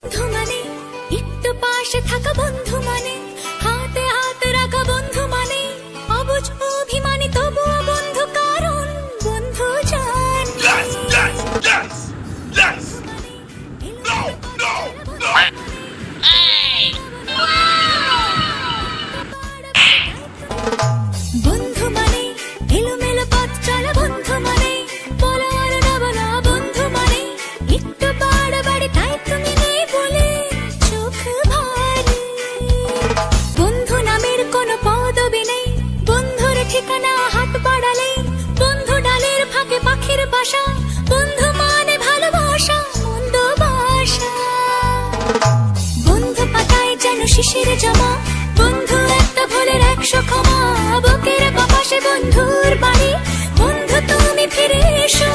বন্ধু মানে একটু পাশে থাকা বন্ধু মানে হাতে হাত রাখা বন্ধু মানে অবুঝ অভিমানী তবুও বন্ধু কারণ বন্ধু জান Yes, yes, yes, yes. No, no, no. বন্ধু মানে এলোমেলো পথ চলা বন্ধু মানে বলো আর না বলো বন্ধু মানে একটু বাড়াবাড়ি তাই তুমি নেই বলে চোখ ভারী বন্ধু নামের কোনো পদবি নেই বন্ধুর ঠিকানা হাত বাড়ালে বন্ধু ডালের ফাঁকে পাখির বাসা বন্ধু মানে ভালোবাসা মন্দ বাসা বন্ধু পাতায় যেন শিশির জমা বন্ধু একটা ভুলের 100 ক্ষমা বুকের বাপাসে বন্ধুর বাড়ি বন্ধু তুমি ফিরে এসো